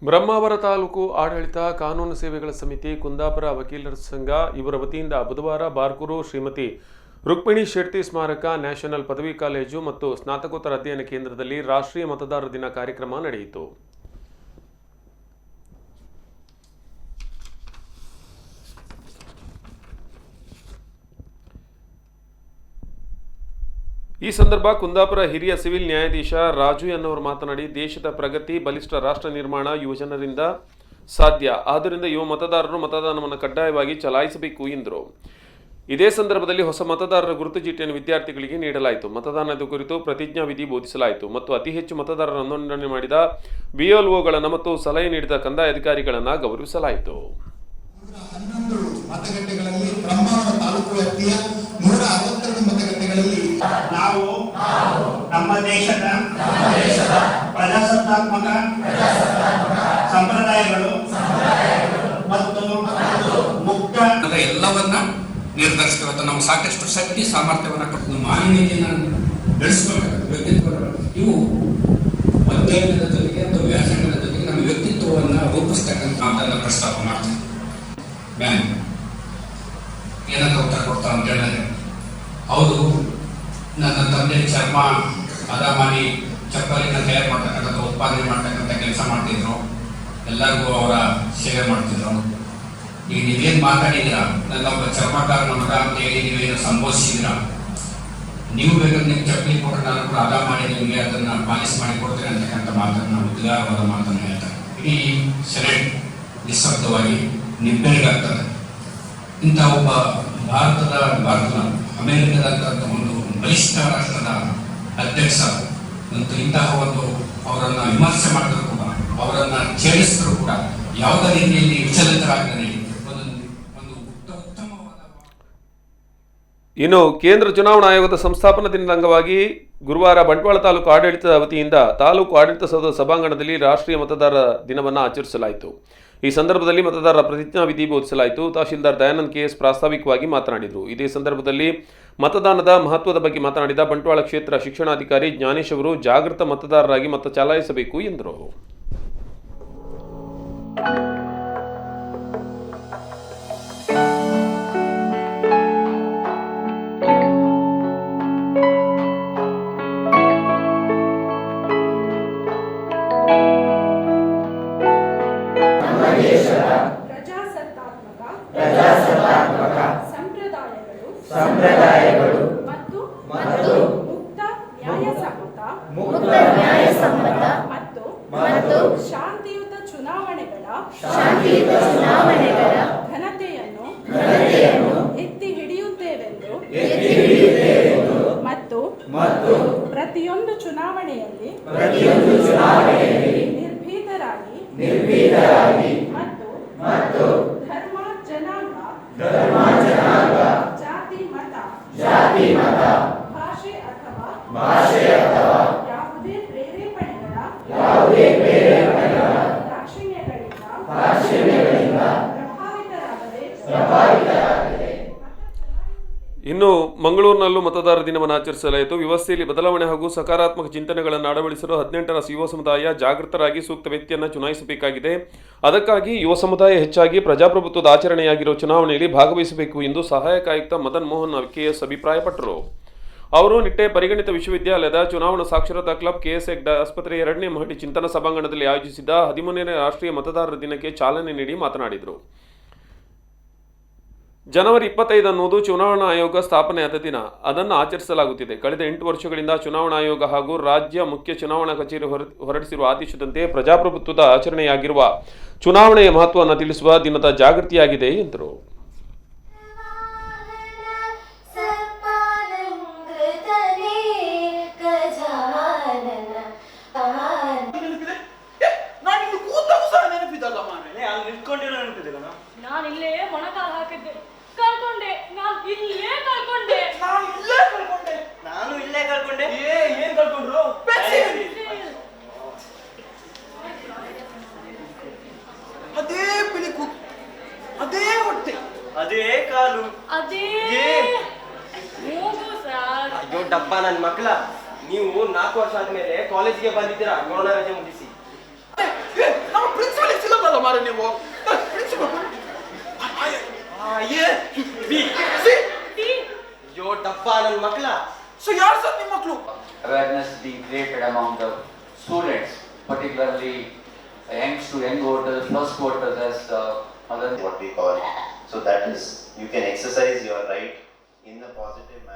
ಬ್ರಹ್ಮಾವರ ತಾಲೂಕು ಆಡಳಿತ ಕಾನೂನು ಸೇವೆಗಳ ಸಮಿತಿ ಕುಂದಾಪುರ ವಕೀಲರ ಸಂಘ ಇವರ ವತಿಯಿಂದ ಬುಧವಾರ ಬಾರ್ಕೂರು ಶ್ರೀಮತಿ ರುಕ್ಮಿಣಿ ಶೆಟ್ಟಿ ಸ್ಮಾರಕ ನ್ಯಾಷನಲ್ ಪದವಿ ಕಾಲೇಜು ಮತ್ತು ಸ್ನಾತಕೋತ್ತರ ಅಧ್ಯಯನ ಕೇಂದ್ರದಲ್ಲಿ ರಾಷ್ಟ್ರೀಯ ಮತದಾರರ ದಿನ ಕಾರ್ಯಕ್ರಮ ನಡೆಯಿತು. ಈ ಸಂದರ್ಭ ಕುಂದಾಪುರ ಹಿರಿಯ ಸಿವಿಲ್ ನ್ಯಾಯಾಧೀಶ ರಾಜು ಎನ್ನವರು ಮಾತನಾಡಿ, ದೇಶದ ಪ್ರಗತಿ ಬಲಿಷ್ಠ ರಾಷ್ಟ್ರ ನಿರ್ಮಾಣ ಯುವಜನರಿಂದ ಸಾಧ್ಯ. ಆದ್ದರಿಂದ ಯುವ ಮತದಾರರು ಮತದಾನವನ್ನು ಕಡ್ಡಾಯವಾಗಿ ಚಲಾಯಿಸಬೇಕು ಎಂದರು. ಇದೇ ಸಂದರ್ಭದಲ್ಲಿ ಹೊಸ ಮತದಾರರ ಗುರುತು ಚೀಟಿಯನ್ನು ವಿದ್ಯಾರ್ಥಿಗಳಿಗೆ ನೀಡಲಾಯಿತು. ಮತದಾನದ ಕುರಿತು ಪ್ರತಿಜ್ಞಾ ವಿಧಿ ಬೋಧಿಸಲಾಯಿತು ಮತ್ತು ಅತಿ ಹೆಚ್ಚು ಮತದಾರರ ನೋಂದಣಿ ಮಾಡಿದ ಬಿಎಲ್ಒಗಳನ್ನು ಮತ್ತು ಸಲಹೆ ನೀಡಿದ ಕಂದಾಯ ಅಧಿಕಾರಿಗಳನ್ನು ಗೌರವಿಸಲಾಯಿತು. ಮತಗಟ್ಟೆಗಳಲ್ಲಿ ಬ್ರಹ್ಮಾವರ ತಾಲೂಕು ವ್ಯಾಪ್ತಿಯ 162 ಮತಗಟ್ಟೆಗಳಲ್ಲಿ ನಾವು ನಮ್ಮ ದೇಶದ ಪ್ರಜಾಸತ್ತಾತ್ಮಕ ಸಂಪ್ರದಾಯಗಳು ಮತ್ತು ಮುಕ್ತ ಎಲ್ಲವನ್ನ ನಿರ್ಧರಿಸ್ತೇವೆ. ನಾವು ಸಾಕಷ್ಟು ಶಕ್ತಿ ಸಾಮರ್ಥ್ಯವನ್ನು ಮಾನವೀಯತೆಯನ್ನು ಬೆಳೆಸಬೇಕಾಗುತ್ತೆ. ವ್ಯಕ್ತಿತ್ವ ಇವು ಅಧ್ಯಯನದ ಜೊತೆಗೆ ಅಥವಾ ವ್ಯಾಸಂಗದ ಜೊತೆಗೆ ನಮ್ಮ ವ್ಯಕ್ತಿತ್ವವನ್ನು ರೂಪಿಸ್ತಕ್ಕಂಥ ಮಾತನ್ನು ಪ್ರಸ್ತಾಪ ಮಾಡ್ತೀವಿ. ಮ್ಯಾಮ್ ಏನಂತ ಉತ್ತರ ಕೊಡ್ತಾ ಅಂತ ಹೇಳಿದ್ರೆ, ಹೌದು ನನ್ನ ತಂದೆ ಚರ್ಮ ಹದ ಮಾಡಿ ಚಪ್ಪಲಿನ ತಯಾರು ಮಾಡ್ತಕ್ಕಂಥ ಉತ್ಪಾದನೆ ಮಾಡ್ತಕ್ಕಂಥ ಕೆಲಸ ಮಾಡ್ತಿದ್ರು. ಎಲ್ಲರಿಗೂ ಅವರ ಸೇವೆ ಮಾಡ್ತಿದ್ರು. ಈಗ ನೀವೇನು ಮಾತಾಡಿದ್ದೀರಾ, ನನ್ನ ಒಬ್ಬ ಚರ್ಮಕಾರನ ಮಗ ಅಂತ ಹೇಳಿ ನೀವೇನು ಸಂಬೋಧಿಸಿದ್ರ, ನೀವು ಬೇಕಾದ್ರೆ ನೀವು ಚಪ್ಪಲಿ ಕೊಟ್ಟರೆ ನಾನು ಕೂಡ ಹದ ಮಾಡಿ ನಿಮಗೆ ಅದನ್ನು ಪಾಲಿಸ್ ಮಾಡಿ ಕೊಡ್ತೇನೆ ಅಂತಕ್ಕಂಥ ಮಾತನ್ನು ಉದ್ಗಾರವಾದ ಮಾತನ್ನು ಹೇಳ್ತಾರೆ. ಇಡೀ ಸೆನೆಟ್ ನಿಶಬ್ದವಾಗಿ ನಿಬ್ಬೆರಗಾಗ್ತದೆ. ಇಂಥ ಒಬ್ಬ ಭಾರತದ ಅಮೆರಿಕದಂತ ಒಂದು ಬಲಿಷ್ಠ ರಾಷ್ಟ್ರದ ಅಧ್ಯಕ್ಷ ಮತ್ತು ಇಂತಹ ಒಂದು ಅವರನ್ನು ವಿಮರ್ಶೆ ಮಾಡಿದ್ರು ಕೂಡ, ಅವರನ್ನು ಛೇಡಿಸಿದ್ರು ಕೂಡ ಯಾವುದೇ ರೀತಿಯಲ್ಲಿ ವಿಚಲಿತರಾಗದೆ ಒಂದು ಉತ್ತಮವಾದ. ಇನ್ನು ಕೇಂದ್ರ ಚುನಾವಣಾ ಆಯೋಗದ ಸಂಸ್ಥಾಪನಾ ದಿನದ ಅಂಗವಾಗಿ ಗುರುವಾರ ಬಂಟ್ವಾಳ ತಾಲೂಕು ಆಡಳಿತದ ವತಿಯಿಂದ ತಾಲೂಕು ಆಡಳಿತ ಸೌಧದ ಸಭಾಂಗಣದಲ್ಲಿ ರಾಷ್ಟ್ರೀಯ ಮತದಾರರ ದಿನವನ್ನು ಆಚರಿಸಲಾಯಿತು. ಈ ಸಂದರ್ಭದಲ್ಲಿ ಮತದಾರರ ಪ್ರತಿಜ್ಞಾ ವಿಧಿ ಬೋಧಿಸಲಾಯಿತು. ತಹಶೀಲ್ದಾರ್ ದಯಾನಂದ್ ಕೆಎಸ್ ಪ್ರಾಸ್ತಾವಿಕವಾಗಿ ಮಾತನಾಡಿದರು. ಇದೇ ಸಂದರ್ಭದಲ್ಲಿ ಮತದಾನದ ಮಹತ್ವದ ಬಗ್ಗೆ ಮಾತನಾಡಿದ ಬಂಟ್ವಾಳ ಕ್ಷೇತ್ರ ಶಿಕ್ಷಣಾಧಿಕಾರಿ ಜ್ಞಾನೇಶ್ ಅವರು ಜಾಗೃತ ಮತದಾರರಾಗಿ ಮತ ಚಲಾಯಿಸಬೇಕು ಎಂದರು. ಸಂಪ್ರದಾಯಗಳು ಮತ್ತು ಮುಕ್ತ ನ್ಯಾಯಸಮ್ಮತ ಮತ್ತು ಶಾಂತಿಯುತ ಚುನಾವಣೆಗಳ ಘನತೆಯನ್ನು ಎತ್ತಿ ಹಿಡಿಯುತ್ತೇವೆಂದು ಮತ್ತು ಪ್ರತಿಯೊಂದು ಚುನಾವಣೆಯಲ್ಲಿ ನಿರ್ಭೀತರಾಗಿ ಮತ್ತು ಧರ್ಮ ಜನಾಂಗ ಜಾತಿ ಮತ ಭಾಷೆ ಅಥವಾ ಯಾವುದೇ ಪ್ರೇರೇಪಣೆಗಳ ದಾಕ್ಷಿಣ್ಯಗಳಿಂದ ಪ್ರಭಾವಿತರಾಗದೆ. ಇನ್ನು ಮಂಗಳೂರಿನಲ್ಲೂ ಮತದಾರರ ದಿನವನ್ನು ಆಚರಿಸಲಾಯಿತು. ವ್ಯವಸ್ಥೆಯಲ್ಲಿ ಬದಲಾವಣೆ ಹಾಗೂ ಸಕಾರಾತ್ಮಕ ಚಿಂತನೆಗಳನ್ನು ಅಳವಡಿಸಲು 18ರ ಯುವ ಸಮುದಾಯ ಜಾಗೃತರಾಗಿ ಸೂಕ್ತ ವ್ಯಕ್ತಿಯನ್ನು ಚುನಾಯಿಸಬೇಕಾಗಿದೆ. ಅದಕ್ಕಾಗಿ ಯುವ ಸಮುದಾಯ ಹೆಚ್ಚಾಗಿ ಪ್ರಜಾಪ್ರಭುತ್ವದ ಆಚರಣೆಯಾಗಿರುವ ಚುನಾವಣೆಯಲ್ಲಿ ಭಾಗವಹಿಸಬೇಕು ಎಂದು ಸಹಾಯಕ ಆಯುಕ್ತ ಮದನ್ ಮೋಹನ್ ಕೆಎಸ್ ಅಭಿಪ್ರಾಯಪಟ್ಟರು. ಅವರು ನಿಟ್ಟೆ ಪರಿಗಣಿತ ವಿಶ್ವವಿದ್ಯಾಲಯದ ಚುನಾವಣಾ ಸಾಕ್ಷರತಾ ಕ್ಲಬ್, ಕೆಎಸ್ ಹೆಗ್ಡೆ ಆಸ್ಪತ್ರೆ 2ನೇ ಮಹಡಿ ಚಿಂತನ ಸಭಾಂಗಣದಲ್ಲಿ ಆಯೋಜಿಸಿದ್ದ 13ನೇ ರಾಷ್ಟ್ರೀಯ ಮತದಾರರ ದಿನಕ್ಕೆ ಚಾಲನೆ ನೀಡಿ ಮಾತನಾಡಿದರು. ಜನವರಿ 25 ಅನ್ನುವುದು ಚುನಾವಣಾ ಆಯೋಗ ಸ್ಥಾಪನೆಯಾದ ದಿನ. ಅದನ್ನು ಆಚರಿಸಲಾಗುತ್ತಿದೆ. ಕಳೆದ 8 ವರ್ಷಗಳಿಂದ ಚುನಾವಣಾ ಆಯೋಗ ಹಾಗೂ ರಾಜ್ಯ ಮುಖ್ಯ ಚುನಾವಣಾ ಕಚೇರಿ ಹೊರಡಿಸಿರುವ ಆದೇಶದಂತೆ ಪ್ರಜಾಪ್ರಭುತ್ವದ ಆಚರಣೆಯಾಗಿರುವ ಚುನಾವಣೆಯ ಮಹತ್ವವನ್ನು ತಿಳಿಸುವ ದಿನದ ಜಾಗೃತಿಯಾಗಿದೆ ಎಂದರು. ಅದೇ ಕಾಲು ಅದೇ ಅಯ್ಯೋ ಡಬ್ಬ ನನ್ನ ಮಕ್ಕಳ, ನೀವು 4 ವರ್ಷ ಆದ್ಮೇಲೆ ಕಾಲೇಜಿಗೆ ಬಂದಿದ್ದೀರಾ ಕೊರೋನಾ ರಜೆ ಮುಗಿಸಿ. ಮಾರ ನೀವು. ಅಯ್ಯೋ ಡಬ್ಬ ನನ್ನ ಮಕ್ಕಳ. ಸೊ ಯಾರು ಸರ್ ನಿಮ್ಮ ಮಕ್ಕಳು? Awareness being created among the students, particularly young voters, first voters, as what we call. So that is, you can exercise your right in the positive manner.